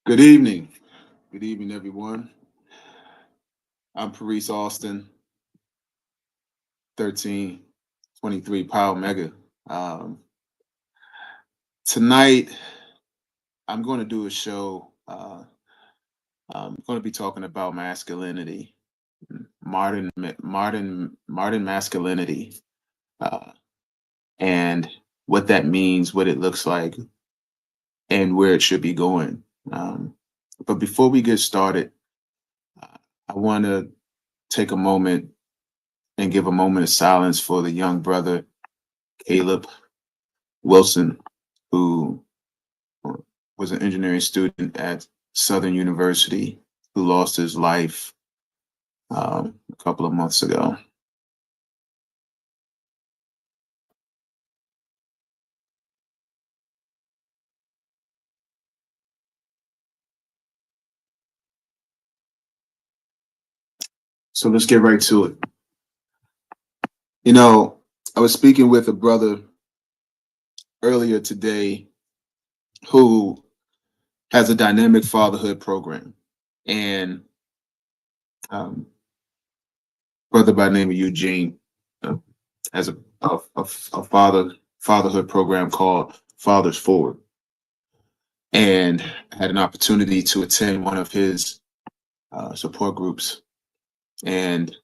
Good evening. Good evening, everyone. I'm Perrice Austin, 1323 Power Mega. Um, Tonight, I'm going to do a show. I'm going to be talking about masculinity, modern masculinity, uh, and what that means, what it looks like, and where it should be going. Um, but before we get started, uh, I want to take a moment and give a moment of silence for the young brother Caleb Wilson, who was an engineering student at Southern University, who lost his life a couple of months ago. So let's get right to it. You know, I was speaking with a brother earlier today who has a dynamic fatherhood program, and um, brother by the name of Eugene uh, has a fatherhood program called Fathers Forward, and I had an opportunity to attend one of his support groups, and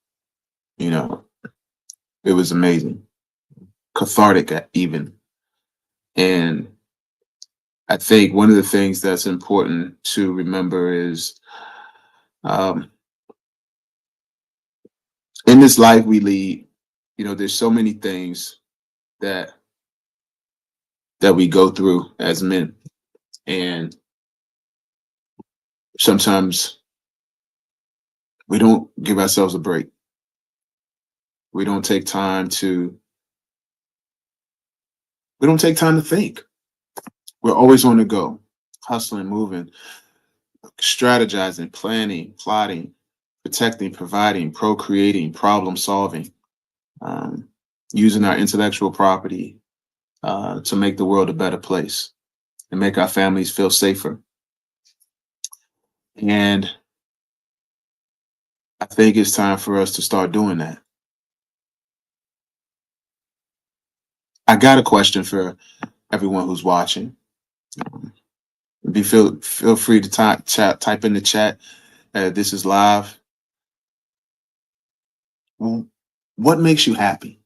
you know, it was amazing, cathartic even. And I think one of the things that's important to remember is um, in this life we lead, there's so many things that we go through as men, and sometimes we don't give ourselves a break. We don't take time to we don't take time to think. We're always on the go, hustling, moving, strategizing, planning, plotting, protecting, providing, procreating, problem solving, um, using our intellectual property to make the world a better place and make our families feel safer. And I think it's time for us to start doing that. I got a question for everyone who's watching. Um, feel free to type in the chat. This is live. What makes you happy?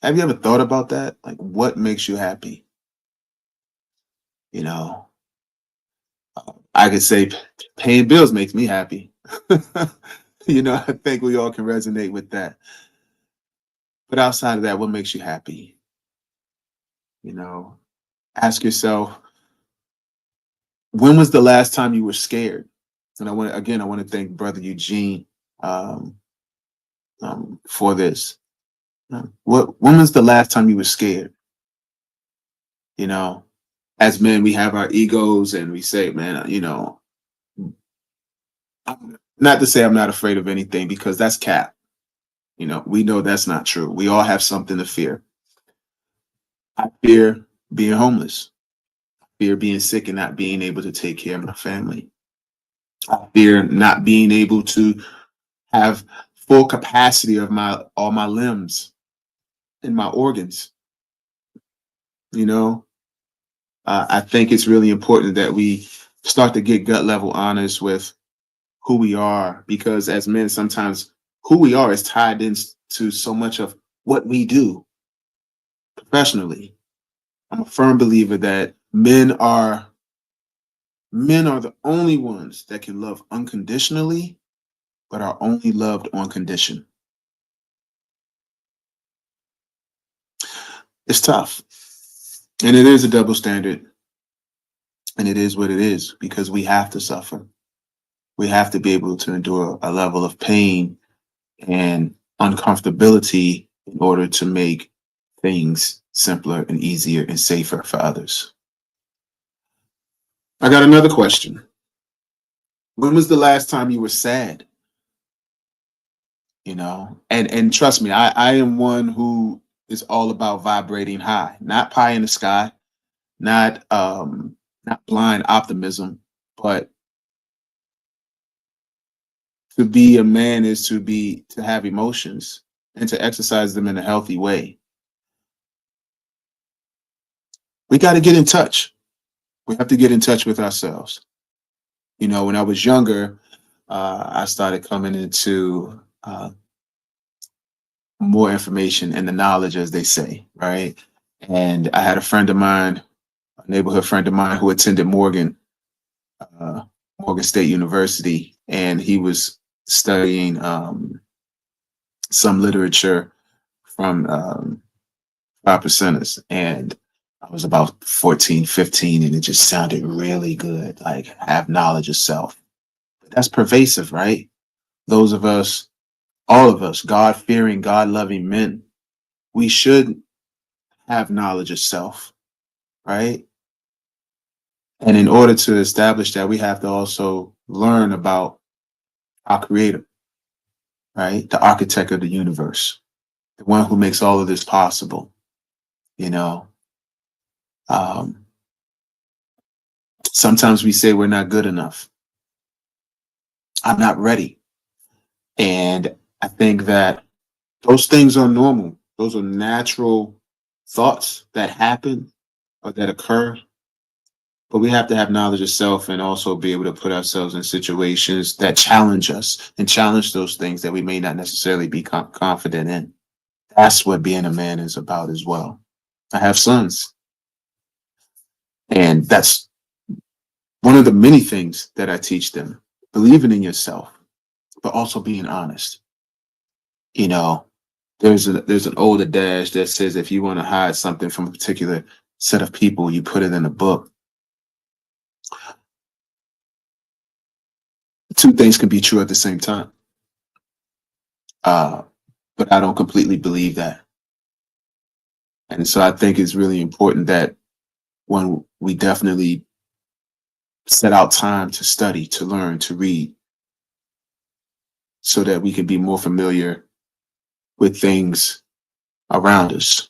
Have you ever thought about that? Like, what makes you happy? You know, I could say paying bills makes me happy. I think we all can resonate with that. But outside of that, what makes you happy? You know, ask yourself, when was the last time you were scared? And I want to thank Brother Eugene um, for this. When was the last time you were scared? You know, as men, we have our egos and we say, man, not to say I'm not afraid of anything because that's cap. We know that's not true. We all have something to fear. I fear being homeless, fear being sick and not being able to take care of my family. I fear not being able to have full capacity of all my limbs and my organs. You know, I think it's really important that we start to get gut level honest with who we are, because as men, sometimes who we are is tied into so much of what we do professionally. I'm a firm believer that men are the only ones that can love unconditionally, but are only loved on condition. It's tough. And it is a double standard. And it is what it is because we have to suffer. We have to be able to endure a level of pain and uncomfortability in order to make things simpler and easier and safer for others. I got another question. When was the last time you were sad? And trust me, I am one who is all about vibrating high, not pie in the sky, not blind optimism, but to be a man is to have emotions and to exercise them in a healthy way. We got to get in touch. We have to get in touch with ourselves. You know, when I was younger, I started coming into more information and the knowledge, as they say, right? And I had a friend of mine, a neighborhood friend of mine, who attended uh, Morgan State University, and he was studying some literature from five percenters. And I was about 14, 15, and it just sounded really good, like have knowledge of self. But that's pervasive, right? Those of us, all of us, God fearing, God loving men, we should have knowledge of self, right? And in order to establish that, we have to also learn about our creator, right? The architect of the universe, the one who makes all of this possible, you know. Um, Sometimes we say we're not good enough. I'm not ready. And I think that those things are normal. Those are natural thoughts that happen or that occur. But we have to have knowledge of self and also be able to put ourselves in situations that challenge us and challenge those things that we may not necessarily be confident in. That's what being a man is about as well. I have sons, and that's one of the many things that I teach them: believing in yourself, but also being honest. You know, there's an old adage that says if you want to hide something from a particular set of people, you put it in a book. Two things can be true at the same time. Uh, but I don't completely believe that. And so I think it's really important that when we definitely set out time to study, to learn, to read, so that we can be more familiar with things around us.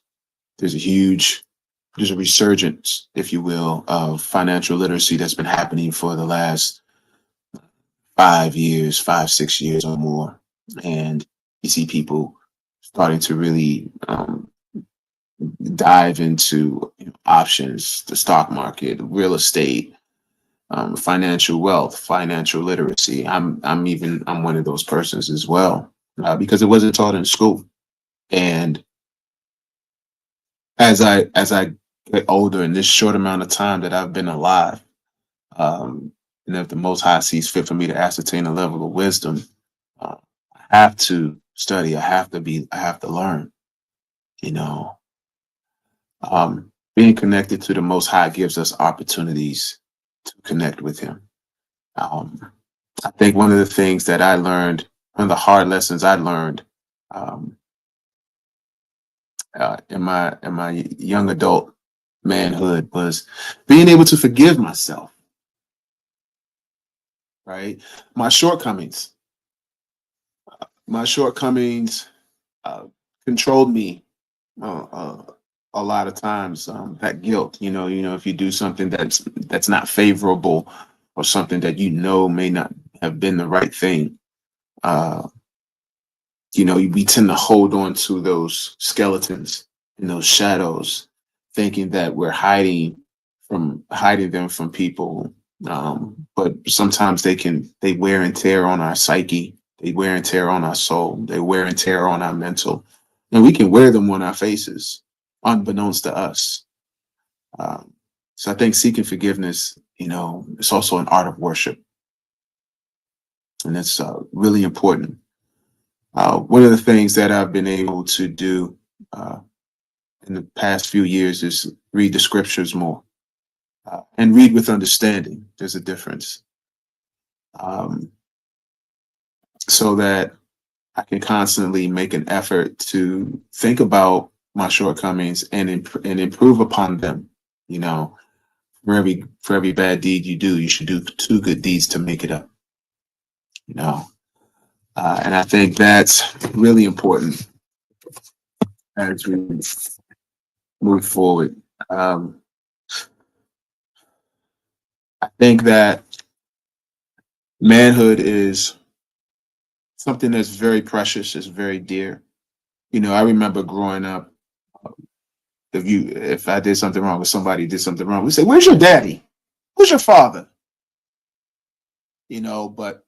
There's a resurgence, if you will, of financial literacy that's been happening for the last 5 years, 6 years or more. And you see people starting to really dive into options, the stock market, real estate, financial wealth, financial literacy. I'm one of those persons as well, because it wasn't taught in school. And as I get older, in this short amount of time that I've been alive, um, and if the Most High sees fit for me to ascertain a level of wisdom, I have to study. I have to learn. You know, being connected to the Most High gives us opportunities to connect with Him. Um, I think one of the things that I learned, one of the hard lessons I learned um, in my young adult manhood was being able to forgive myself. Right, my shortcomings, my shortcomings uh, controlled me uh, uh, a lot of times. That guilt, if you do something that's not favorable or something that may not have been the right thing. Uh, we tend to hold on to those skeletons and those shadows, thinking that we're hiding them from people. But sometimes they wear and tear on our psyche, they wear and tear on our soul, they wear and tear on our mental, and we can wear them on our faces, unbeknownst to us. So I think seeking forgiveness, it's also an art of worship, and it's really important. One of the things that I've been able to do in the past few years is read the scriptures more and read with understanding. There's a difference. Um, so that I can constantly make an effort to think about my shortcomings and improve upon them. For every bad deed you do, you should do two good deeds to make it up. And I think that's really important as we move forward. I think that manhood is something that's very precious, it's very dear. I remember growing up, if I did something wrong or somebody did something wrong, we say, "Where's your daddy? Who's your father?" But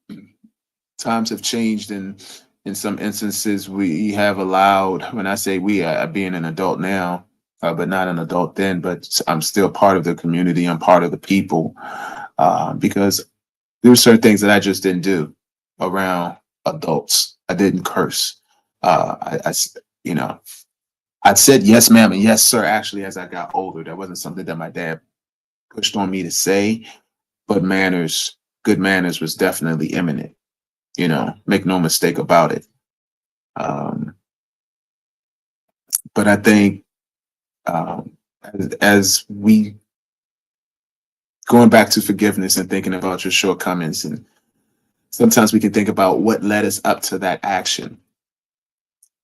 times have changed, and in some instances we have allowed, when I say we, being an adult now, but not an adult then, but I'm still part of the community, I'm part of the people, because there were certain things that I just didn't do around adults. I didn't curse. I you know I said yes ma'am and yes sir actually as I got older. That wasn't something that my dad pushed on me to say, but good manners was definitely imminent. Make no mistake about it. Um, but I think, as we going back to forgiveness and thinking about your shortcomings, and sometimes we can think about what led us up to that action,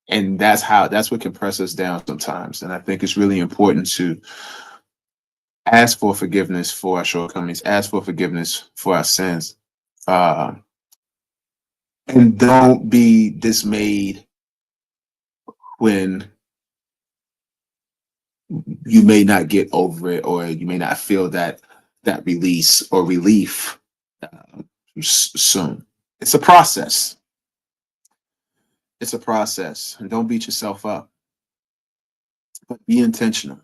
and that's what can press us down sometimes. And I think it's really important to ask for forgiveness for our shortcomings, ask for forgiveness for our sins, uh, and don't be dismayed when you may not get over it, or you may not feel that release or relief soon. It's a process. It's a process, and don't beat yourself up, but be intentional.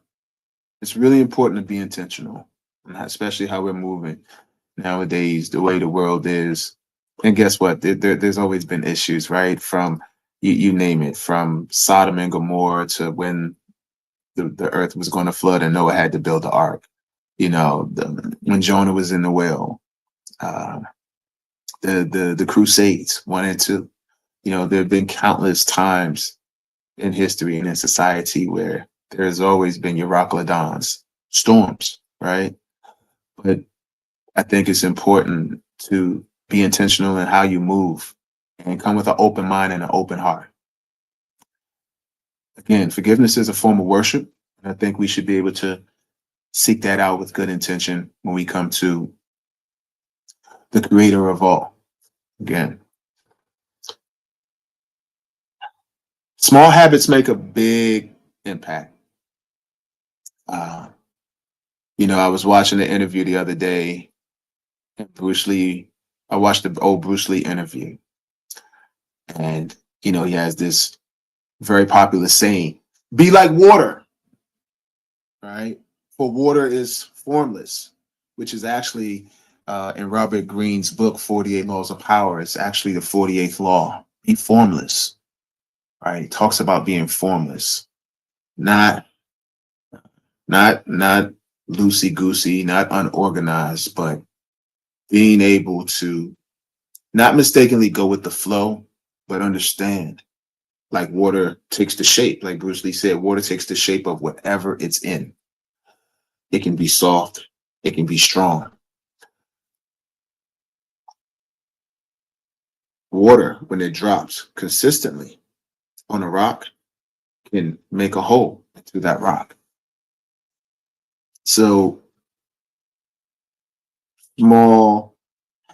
It's really important to be intentional, and especially how we're moving nowadays, the way the world is. And guess what? There's always been issues, right? From you name it, from Sodom and Gomorrah to when the earth was going to flood and Noah had to build the ark. When Jonah was in the whale, uh, the Crusades 1 and 2. There have been countless times in history and in society where there's always been Euroclydons, storms, right? But I think it's important to be intentional in how you move and come with an open mind and an open heart. Again, forgiveness is a form of worship. And I think we should be able to seek that out with good intention when we come to the creator of all. Again, small habits make a big impact. Uh, I was watching an interview the other day, and Bruce Lee. I watched the old Bruce Lee interview, and he has this very popular saying: "Be like water." Right? For water is formless, which is actually in Robert Greene's book, 48 Laws of Power. It's actually the 48th law. Be formless. Right? It talks about being formless, not not loosey goosey, not unorganized, but being able to not mistakenly go with the flow, but understand. Like water takes the shape, like Bruce Lee said, water takes the shape of whatever it's in. It can be soft, it can be strong. Water, when it drops consistently on a rock, can make a hole into that rock. So small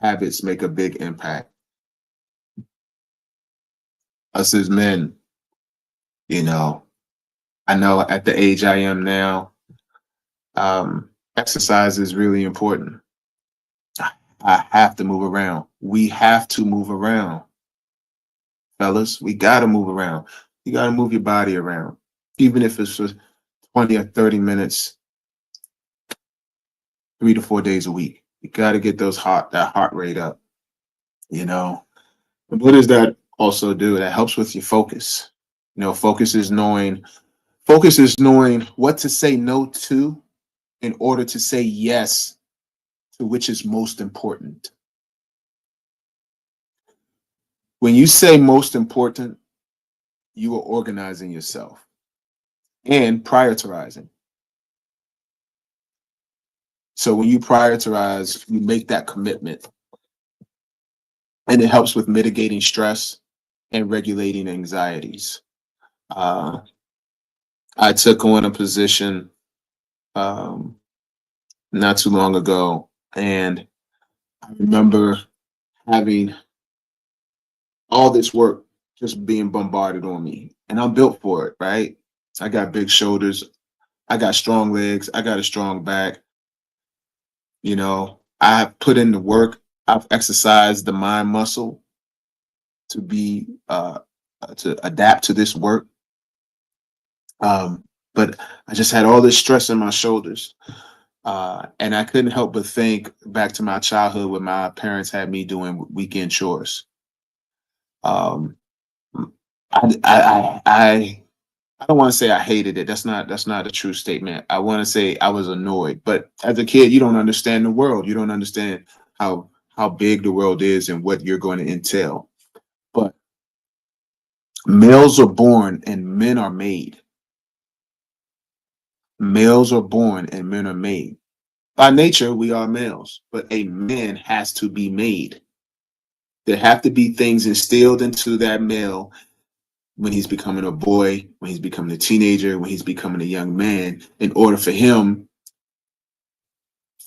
habits make a big impact. Us as men, I know at the age I am now, exercise is really important. I have to move around. We have to move around, fellas. We got to move around. You got to move your body around, even if it's for 20 or 30 minutes, 3 to 4 days a week. You got to get that heart rate up. And what does that also do? That helps with your focus. Focus is knowing what to say no to in order to say yes to which is most important. When you say most important, you are organizing yourself and prioritizing. So when you prioritize, you make that commitment, and it helps with mitigating stress and regulating anxieties. Uh, I took on a position not too long ago And I remember having all this work just being bombarded on me. And I'm built for it, right? I got big shoulders. I got strong legs. I got a strong back. You know, I've put in the work. I've exercised the mind muscle to be to adapt to this work. But I just had all this stress in my shoulders. And I couldn't help but think back to my childhood when my parents had me doing weekend chores. Um, I don't want to say I hated it. That's not a true statement. I want to say I was annoyed. But as a kid, you don't understand the world. You don't understand how big the world is and what you're going to entail. But males are born and men are made. Males are born and men are made. By nature, we are males, but a man has to be made. There have to be things instilled into that male when he's becoming a boy, when he's becoming a teenager, when he's becoming a young man, in order for him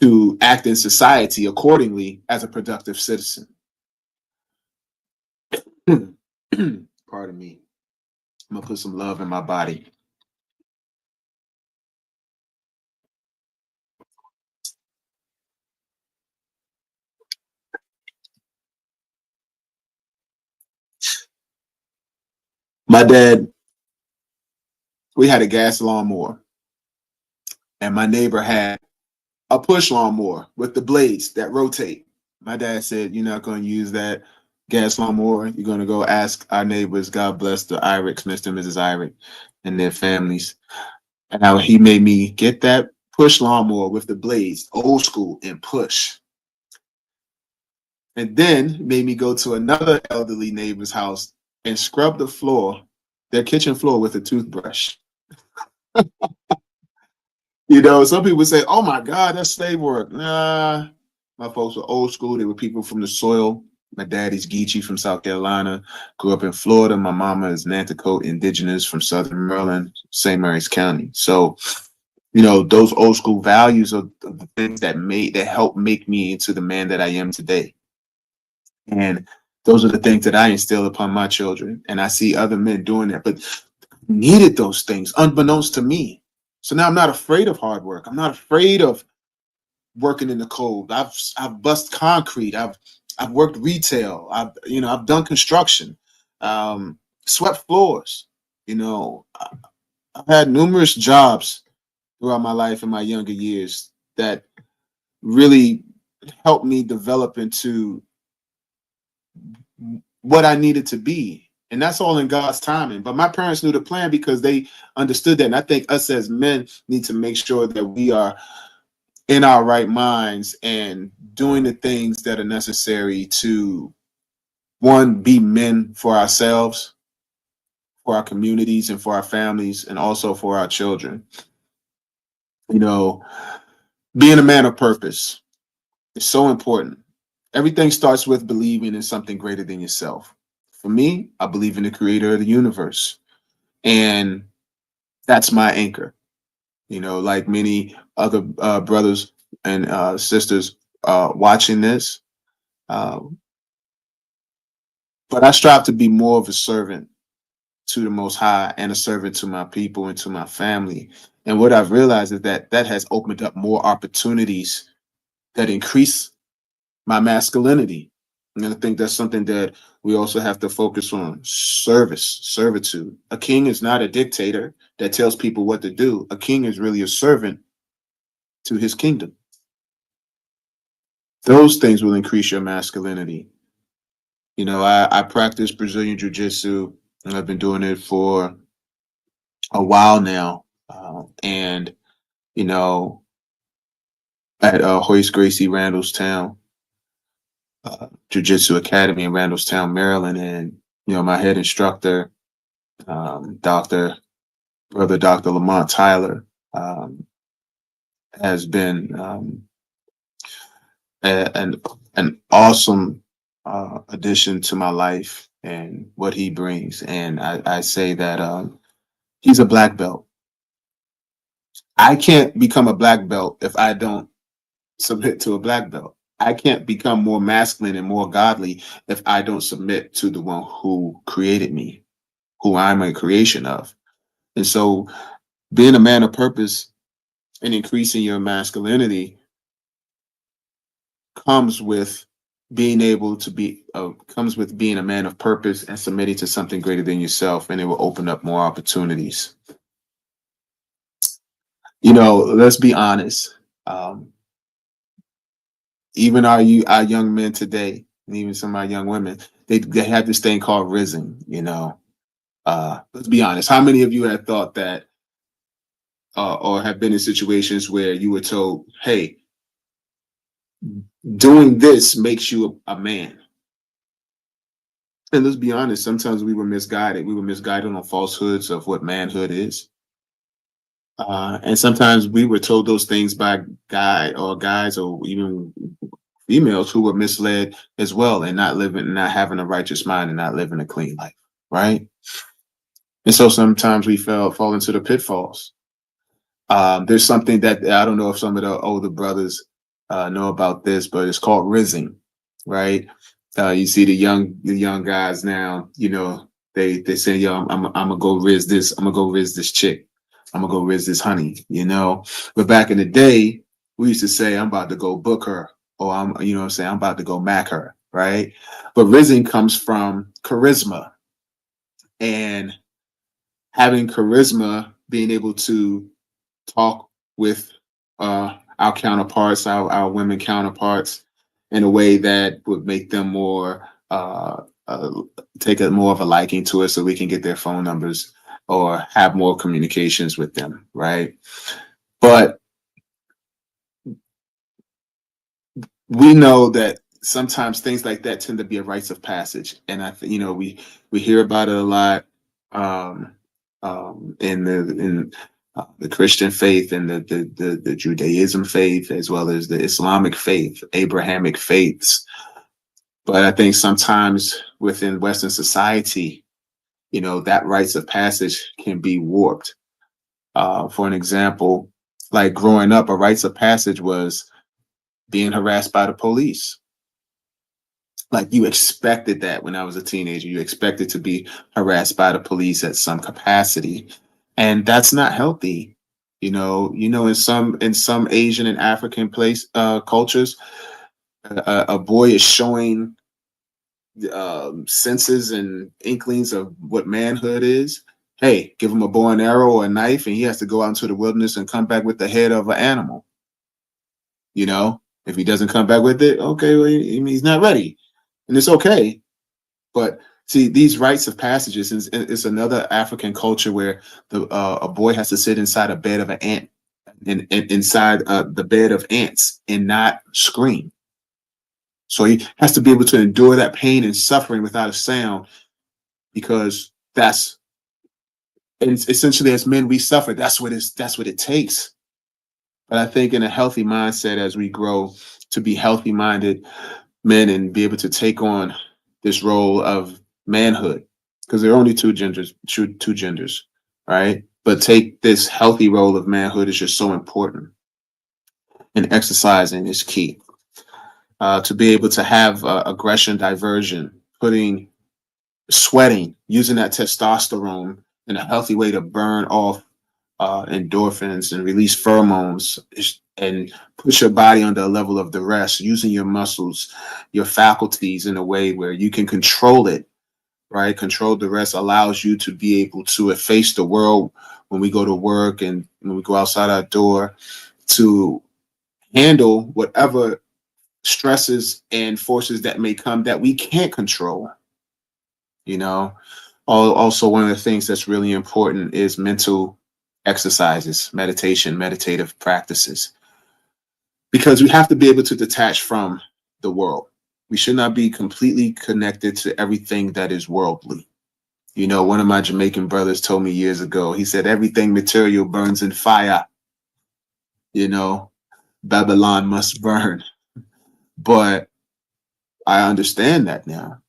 to act in society accordingly as a productive citizen. Pardon me. I'm gonna put some love in my body. My dad, we had a gas lawnmower, and my neighbor had a push lawnmower with the blades that rotate. My dad said, "You're not going to use that gas lawnmower. You're going to go ask our neighbors, God bless the Irics, Mr. and Mrs. Irick, and their families." And how he made me get that push lawnmower with the blades, old school, and push. And then made me go to another elderly neighbor's house and scrub the floor, their kitchen floor, with a toothbrush. You know, some people say, "Oh my God, that's slave work." Nah, my folks were old school. They were people from the soil. My daddy's Geechee from South Carolina, grew up in Florida. My mama is Nanticoke indigenous from Southern Maryland, St. Mary's County. So, you know, those old school values are the things that helped make me into the man that I am today. And those are the things that I instill upon my children. And I see other men doing that, but needed those things unbeknownst to me. So now I'm not afraid of hard work. I'm not afraid of working in the cold. I've bust concrete. I've worked retail. I've done construction, swept floors. You know, I've had numerous jobs throughout my life in my younger years that really helped me develop into what I needed to be. And that's all in God's timing. But my parents knew the plan because they understood that. And I think us as men need to make sure that we are in our right minds and doing the things that are necessary to, one, be men for ourselves, for our communities, and for our families, and also for our children. You know, being a man of purpose is so important. Everything starts with believing in something greater than yourself. For me, I believe in the creator of the universe. And that's my anchor. You know, like many other brothers and sisters watching this. Um, but I strive to be more of a servant to the Most High and a servant to my people and to my family. And what I've realized is that that has opened up more opportunities that increase my masculinity. And I think that's something that we also have to focus on: servitude. A king is not a dictator that tells people what to do. A king is really a servant to his kingdom. Those things will increase your masculinity. You know, I practice Brazilian Jiu-Jitsu, and I've been doing it for a while now. And, you know, at Hoist Gracie Randallstown Jiu-Jitsu Academy in Randallstown, Maryland. And, you know, my head instructor, Dr. Lamont Tyler, has been an awesome addition to my life and what he brings. And I say that he's a black belt. I can't become a black belt if I don't submit to a black belt. I can't become more masculine and more godly if I don't submit to the one who created me, who I'm a creation of. And so being a man of purpose and increasing your masculinity comes with being able to be comes with being a man of purpose and submitting to something greater than yourself, and it will open up more opportunities. Let's be honest. um, Even our young men today, and even some of our young women, they have this thing called risen. Let's be honest. How many of you have thought that, or have been in situations where you were told, "Hey, doing this makes you a man"? And let's be honest. Sometimes we were misguided. We were misguided on falsehoods of what manhood is. And sometimes we were told those things by guys or even females who were misled as well, and not having a righteous mind and not living a clean life, right? And so sometimes we fall into the pitfalls. There's something that I don't know if some of the older brothers know about this, but it's called rizzing, right? You see the young guys now, they say, "Yo, I'm gonna go riz this. I'm gonna go riz this chick. I'm gonna go riz this honey." But back in the day, we used to say, "I'm about to go book her," or I'm about to go mac her, right? But rizzing comes from charisma, and having charisma, being able to talk with our counterparts, our women counterparts, in a way that would make them more take a more of a liking to us, so we can get their phone numbers or have more communications with them, right? But we know that sometimes things like that tend to be a rites of passage, and I think we hear about it a lot, um, in the Christian faith and the Judaism faith, as well as the Islamic faith, Abrahamic faiths. But I think sometimes within Western society, that rites of passage can be warped. For an example, like growing up, a rites of passage was being harassed by the police. Like, you expected that when I was a teenager. You expected to be harassed by the police at some capacity, and that's not healthy. In some Asian and African cultures, a boy is showing senses and inklings of what manhood is. Hey, give him a bow and arrow or a knife, and he has to go out into the wilderness and come back with the head of an animal. If he doesn't come back with it, okay, well, he's not ready, and it's okay. But see, these rites of passages is another African culture where a boy has to sit inside a bed of an ant, and inside the bed of ants, and not scream. So he has to be able to endure that pain and suffering without a sound, because and essentially, as men, we suffer. That's what it takes. But I think in a healthy mindset, as we grow to be healthy minded men and be able to take on this role of manhood, because there are only two genders, right? But take this healthy role of manhood is just so important, and exercising is key. To be able to have aggression diversion, sweating, using that testosterone in a healthy way to burn off endorphins and release pheromones, and put your body under a level of duress, using your muscles, your faculties in a way where you can control it, right? Control duress allows you to be able to face the world when we go to work and when we go outside our door, to handle whatever stresses and forces that may come that we can't control. Also, one of the things that's really important is mental exercises, meditation, meditative practices, because we have to be able to detach from the world. We should not be completely connected to everything that is worldly. One of my Jamaican brothers told me years ago, he said, "Everything material burns in fire. Babylon must burn." But I understand that now.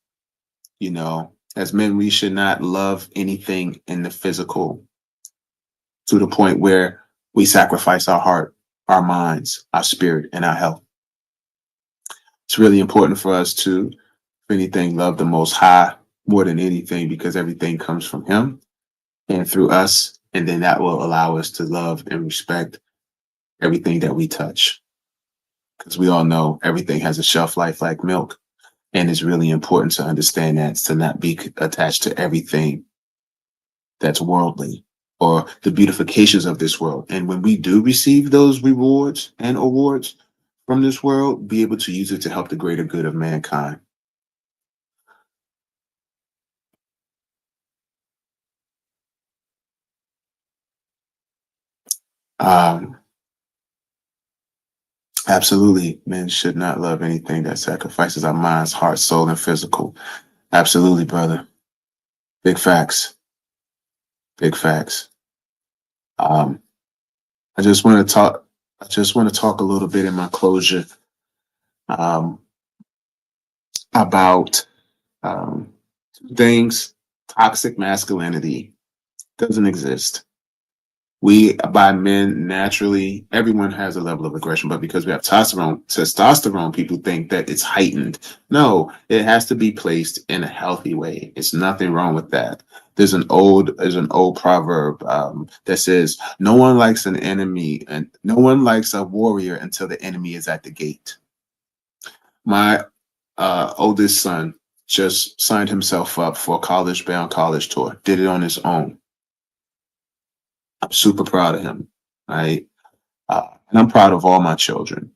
As men, we should not love anything in the physical to the point where we sacrifice our heart, our minds, our spirit, and our health. It's really important for us to, if anything, love the Most High more than anything, because everything comes from Him and through us. And then that will allow us to love and respect everything that we touch. Because we all know everything has a shelf life like milk. And it's really important to understand that, to not be attached to everything that's worldly or the beautifications of this world. And when we do receive those rewards and awards from this world, be able to use it to help the greater good of mankind. Um, Absolutely, men should not love anything that sacrifices our minds, heart, soul, and physical. Absolutely, brother. Big facts. Big facts. Um, I just want to talk. I just want to talk a little bit in my closure um, about two things. Toxic masculinity doesn't exist. We, by men, naturally, everyone has a level of aggression, but because we have testosterone, people think that it's heightened. No, it has to be placed in a healthy way. It's nothing wrong with that. There's an old proverb that says, "No one likes an enemy, and no one likes a warrior until the enemy is at the gate." My oldest son just signed himself up for a college-bound college tour. Did it on his own. I'm super proud of him. Right. And I'm proud of all my children.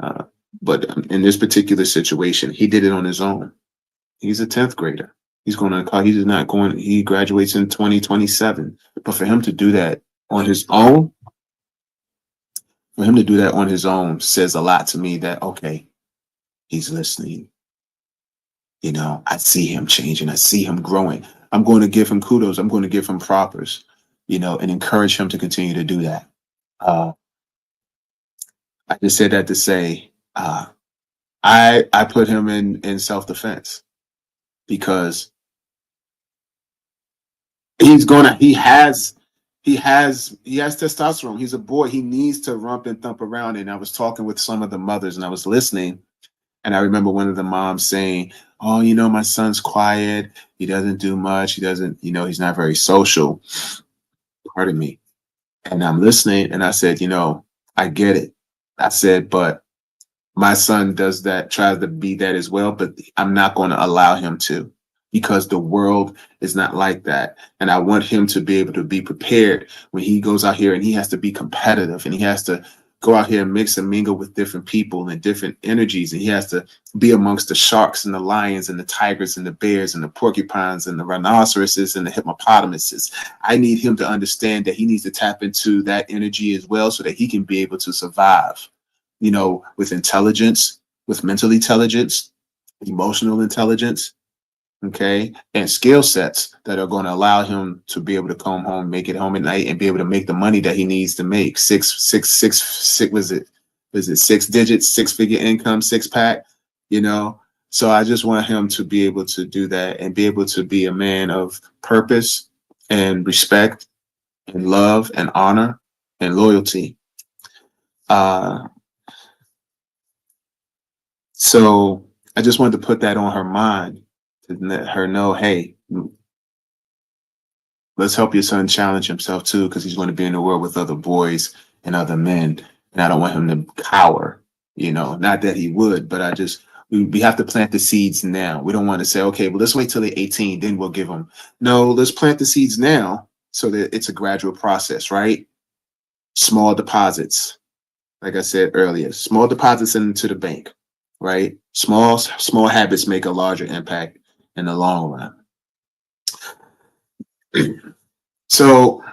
Uh, but in this particular situation, he did it on his own. He's a 10th grader. He's going to college. He's not going, he graduates in 2027. But for him to do that on his own, says a lot to me that, okay, he's listening. You know, I see him changing. I see him growing. I'm going to give him kudos. I'm going to give him propers, and encourage him to continue to do that. Uh, I just said that to say, I put him in self defense because he has testosterone. He's a boy. He needs to rump and thump around. And I was talking with some of the mothers, and I was listening, and I remember one of the moms saying, "Oh, my son's quiet. He doesn't do much. He doesn't, he's not very social." Pardon me. And I'm listening, and I said, I get it. I said, but my son does that, tries to be that as well, but I'm not going to allow him to, because the world is not like that. And I want him to be able to be prepared when he goes out here and he has to be competitive and he has to go out here and mix and mingle with different people and different energies. And he has to be amongst the sharks and the lions and the tigers and the bears and the porcupines and the rhinoceroses and the hippopotamuses. I need him to understand that he needs to tap into that energy as well so that he can be able to survive, with intelligence, with mental intelligence, emotional intelligence, okay, and skill sets that are going to allow him to be able to come home, make it home at night, and be able to make the money that he needs to make. Was it 6 digits, 6-figure income, six pack, So I just want him to be able to do that and be able to be a man of purpose and respect and love and honor and loyalty. So I just wanted to put that on her mind to let her know, hey, let's help your son challenge himself too, because he's going to be in the world with other boys and other men. And I don't want him to cower, not that he would, but we have to plant the seeds now. We don't want to say, okay, well, let's wait till they're 18, then we'll give them. No, let's plant the seeds now so that it's a gradual process, right? Small deposits. Like I said earlier, small deposits into the bank, right? Small habits make a larger impact in the long run. So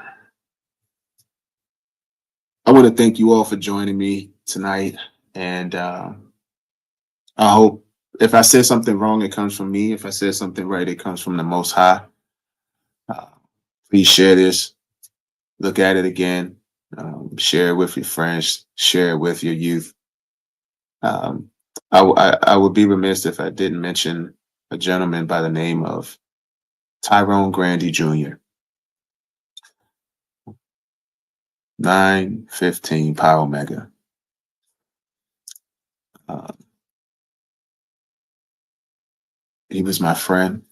I want to thank you all for joining me tonight. And I hope if I said something wrong, it comes from me. If I said something right, it comes from the Most High. Uh, Please share this. Look at it again. Share it with your friends. Share it with your youth. Um, I would be remiss if I didn't mention a gentleman by the name of Tyrone Grandy Jr. 915 Power Mega. He was my friend.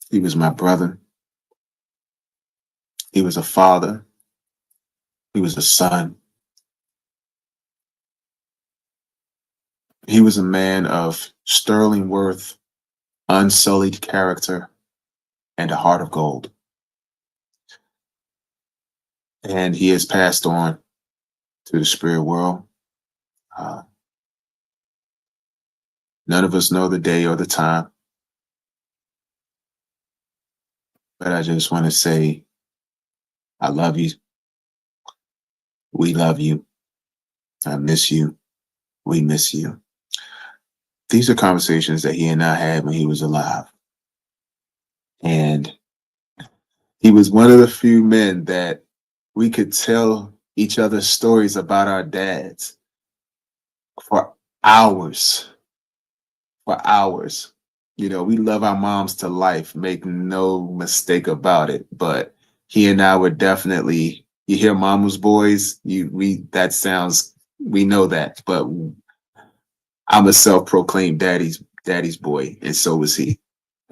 He was my brother. He was a father. He was a son. He was a man of sterling worth, unsullied character, and a heart of gold. And he has passed on to the spirit world. Uh, None of us know the day or the time, but I just want to say, I love you. We love you. I miss you. We miss you. These are conversations that he and I had when he was alive. And he was one of the few men that we could tell each other stories about our dads for hours. For hours. You know, we love our moms to life, make no mistake about it. But he and I were definitely, you hear mama's boys, we know that. But I'm a self-proclaimed daddy's boy, and so was he.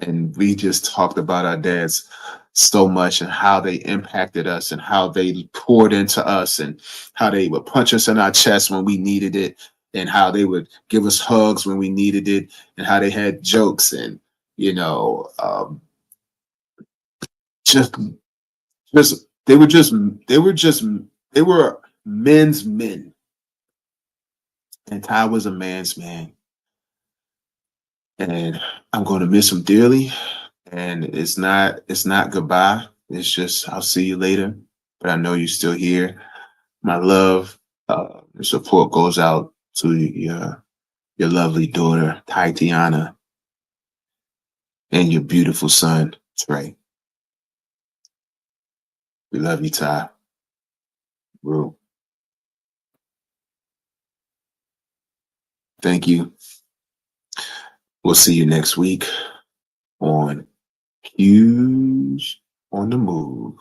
And we just talked about our dads so much and how they impacted us and how they poured into us and how they would punch us in our chest when we needed it and how they would give us hugs when we needed it and how they had jokes and, you know, just, just, they were men's men. And Ty was a man's man. And I'm going to miss him dearly. And it's not goodbye. It's just I'll see you later. But I know you're still here. My love, and support goes out to your lovely daughter, Tatiana, and your beautiful son, Trey. We love you, Ty. Bro. Thank you. We'll see you next week on Huge on the Move.